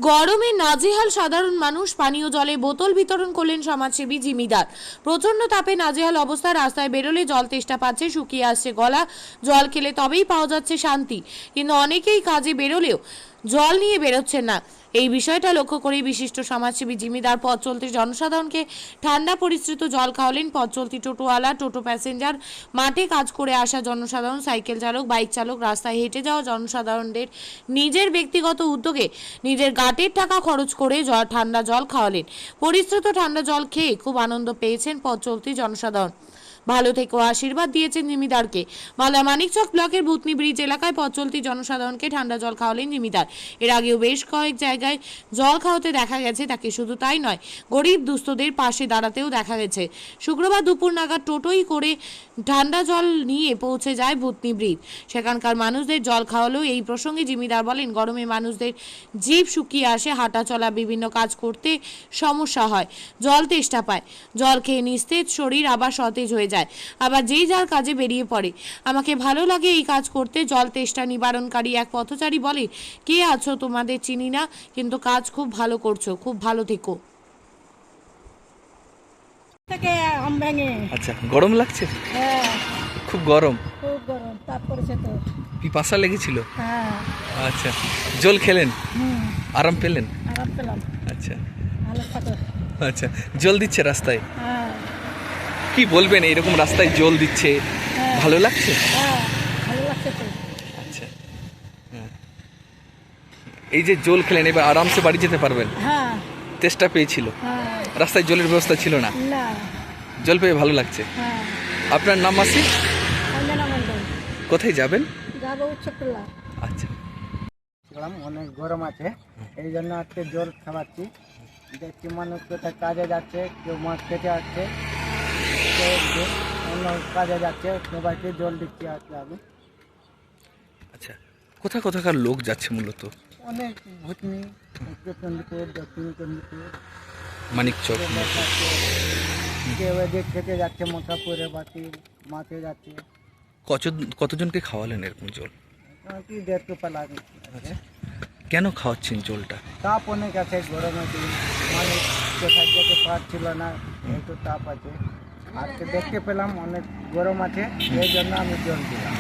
গরমে নাজেহাল সাধারণ মানুষ, পানীয় জলে বোতল বিতরণ করলেন সমাজসেবী জিমিদার। প্রচন্ড তাপে নাজেহাল অবস্থায় রাস্তায় বেরোলে জল তেষ্টা পাচ্ছে, শুকিয়ে আসছে গলা, জল খেলে তবেই পাওয়া যাচ্ছে শান্তি। কিন্তু অনেকেই কাজে বেরোলেও জল নিয়ে বেরোচ্ছেন না। এই বিষয়টা লক্ষ্য করে বিশিষ্ট সমাজসেবী জিমিদার পথ চলতি জনসাধারণকে ঠান্ডা পরিশ্রিত জল খাওয়ালেন। পথ চলতি টোটোওয়ালা, টোটো প্যাসেঞ্জার, মাঠে কাজ করে আসা জনসাধারণ, সাইকেল চালক, বাইক চালক, রাস্তায় হেঁটে যাওয়া জনসাধারণদের নিজের ব্যক্তিগত উদ্যোগে নিজের গাটের টাকা খরচ করে ঠান্ডা জল খাওয়ালেন। পরিশ্রিত ঠান্ডা জল খেয়ে খুব আনন্দ পেয়েছেন পথ চলতি জনসাধারণ। ভালো থেকো আশীর্বাদ দিয়েছেন জিমিদারকে। মালদা মানিকচক ব্লকের ভূতনি ব্রিজ এলাকায় পথ চলতি জনসাধারণকে ঠান্ডা জল খাওয়ালেন জিমিদার। এর আগেও বেশ কয়েক জায়গায় জল খাওয়াতে দেখা গেছে তাকে। শুধু তাই নয়, গরিব দুস্থদের পাশে দাঁড়াতেও দেখা গেছে। শুক্রবার দুপুর নাগাদ টোটোই করে ঠান্ডা জল নিয়ে পৌঁছে যায় ভূতনি ব্রিজ। সেখানকার মানুষদের জল খাওয়ালো। এই প্রসঙ্গে জিমিদার বলেন, গরমে মানুষদের জিভ শুকিয়ে আসে, হাঁটা চলা, বিভিন্ন কাজ করতে সমস্যা হয়, জল তেষ্টা পায়। জল খেয়ে নিস্তেজ শরীর আবার সতেজ হয়ে যায়, আবার যেই যার কাজে বেরিয়ে পড়ে। আমাকে ভালো লাগে এই কাজ করতে। জল তেষ্টা নিবারণকারী এক পথচারী বলে, কে আছো তোমাদের চিনি না, কিন্তু কাজ খুব ভালো করছো, খুব ভালো থেকো। আচ্ছা, গরম লাগছে? হ্যাঁ, খুব গরম। খুব গরম, তাপ করেছে তো। পিপাসা লেগেছিল? হ্যাঁ। আচ্ছা, জল খেলেন, হুম, আরাম পেলেন? আরাম পেলাম। আচ্ছা ভালো থাকো। আচ্ছা, জল দিচ্ছে রাস্তায়, হ্যাঁ, কি বলবেন? এইরকম রাস্তায় জল দিচ্ছে, হ্যাঁ। ভালো লাগছে? হ্যাঁ, ভালো লাগছে তো। আচ্ছা, হ্যাঁ। এই যে জল খেলেন, এবার আরামসে বাড়ি যেতে পারবেন? হ্যাঁ, তেষ্টা পেয়েছিল, হ্যাঁ। রাস্তায় জলের ব্যবস্থা ছিল না, না, জল পেয়ে ভালো লাগছে। হ্যাঁ। আপনার নাম মাসি? অঞ্জনা মন্ডল। কোথায় যাবেন? যাবো উচ্চতলা। আচ্ছা, অনেক গরম আছে, এই জন্য আজকে জল খাওয়াচ্ছি। দেখছি মানুষ কোথায় কাজে যাচ্ছে, কেউ মাছ খেতে আসছে, কেউ অন্য কাজে যাচ্ছে, সবাইকে জল দিচ্ছি আজকে আমি। আচ্ছা, কোথাকার লোক যাচ্ছে মূলত? অনেক ভূতনি, উত্তর চন্দ্রপুর, দক্ষিণ চন্দ্রপুর, মানিকচক। কেউ এদিকে খেতে যাচ্ছে, মথাপুরে বাতি মাঠে যাচ্ছে। কতজনকে খাওয়ালেন এরকম জল? কি 150 পালা আছে। কেন খাওয়াচ্ছেন জলটা? তাপ অনেক আছে, গরমের দিন মানুষ কোথায় যেতে পারছিল না, একটু তাপ আছে। আজকে দেখতে পেলাম অনেক গরম আছে, এই জন্য আমি জল দিলাম।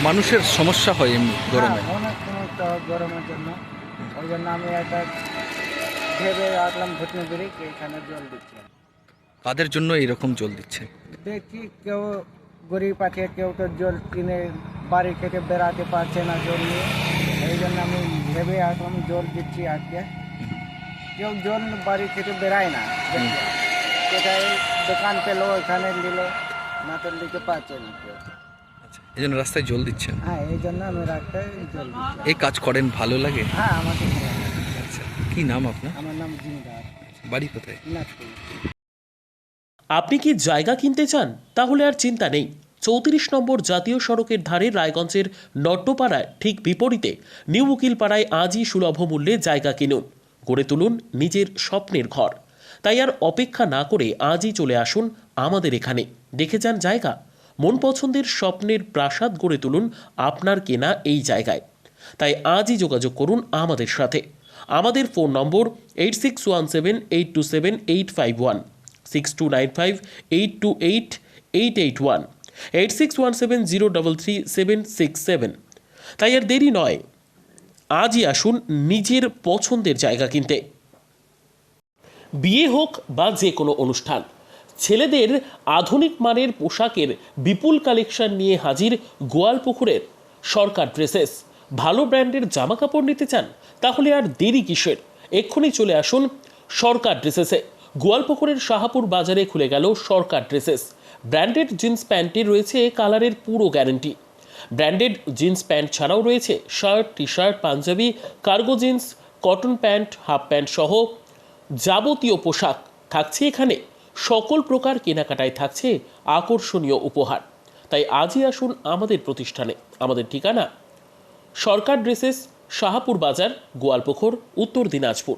মানুষের সমস্যা হয় এমনি গরমে? হ্যাঁ, অনেক সমস্যা হয় গরমের জন্য, ওই জন্য আমি একটা ভেবে রাখলাম ভূতনি ব্রিজ, এখানে জল দিচ্ছি। কাদের জন্য এইরকম জল দিচ্ছে? দেখছি কেউ গরিব আছে, কেউ তো জল কিনে বাড়ি থেকে বেড়াতে পারছে না জল নিয়ে, এই জন্য আমি ভেবে রাখলাম জল দিচ্ছি আজকে। কেউ জল বাড়ি থেকে বেড়ায় না, কোথায় দোকান পেলো ওখানে নিল, না তো নিতে পারছে না কেউ। আচ্ছা, এই জন্য রাস্তায় জল দিচ্ছেন? হ্যাঁ, এই জন্য আমি রাস্তায় জল দিচ্ছি। এই কাজ করেন, ভালো লাগে? হ্যাঁ, আমাকে ভালো লাগে। আচ্ছা, কি নাম আপনার? আমার নাম জিমিদার, বাড়ি কোথায়? নাচপুর। আপনি কি জায়গা কিনতে চান? তাহলে আর চিন্তা নেই। 34 নম্বর জাতীয় সড়কের ধারে রায়গঞ্জের নট্টপাড়ায় ঠিক বিপরীতে নিউ উকিলপাড়ায় আজই সুলভ মূল্যে জায়গা কিনুন, গড়ে তুলুন নিজের স্বপ্নের ঘর। তাই আর অপেক্ষা না করে আজই চলে আসুন আমাদের এখানে, দেখে যান জায়গা। মন পছন্দের স্বপ্নের প্রাসাদ গড়ে তুলুন আপনার কেনা এই জায়গায়। তাই আজই যোগাযোগ করুন আমাদের সাথে। আমাদের ফোন নম্বর 8617827851, 6295828881, 8617033767। তাই আর দেরি নয়, আজই আসুন নিজের পছন্দের জায়গা কিনতে। বিয়ে হোক বা যে কোনো অনুষ্ঠান, ছেলেদের আধুনিক মানের পোশাকের বিপুল কালেকশন নিয়ে হাজির গোয়ালপুকুরের সরকার ড্রেসেস। ভালো ব্র্যান্ডের জামা কাপড় নিতে চান? তাহলে আর দেরি কিসের? এক্ষুনি চলে আসুন সরকার ড্রেসেসে। গোয়ালপুকুরের শাহাপুর বাজারে খুলে গেল সরকার ড্রেসেস। ব্র্যান্ডেড জিন্স প্যান্টে রয়েছে কালারের পুরো গ্যারেন্টি। ব্র্যান্ডেড জিন্স প্যান্ট ছাড়াও রয়েছে shirt, T shirt, Punjabi, cargo jeans, cotton pant, half pant সহ যাবতীয় পোশাক থাকছে এখানে। সকল প্রকার কেনাকাটায় থাকছে আকর্ষণীয় উপহার। তাই আজই আসুন আমাদের প্রতিষ্ঠানে। আমাদের ঠিকানা সরকার ড্রেসেস, শাহাপুর বাজার, গোয়ালপুকুর, উত্তর দিনাজপুর।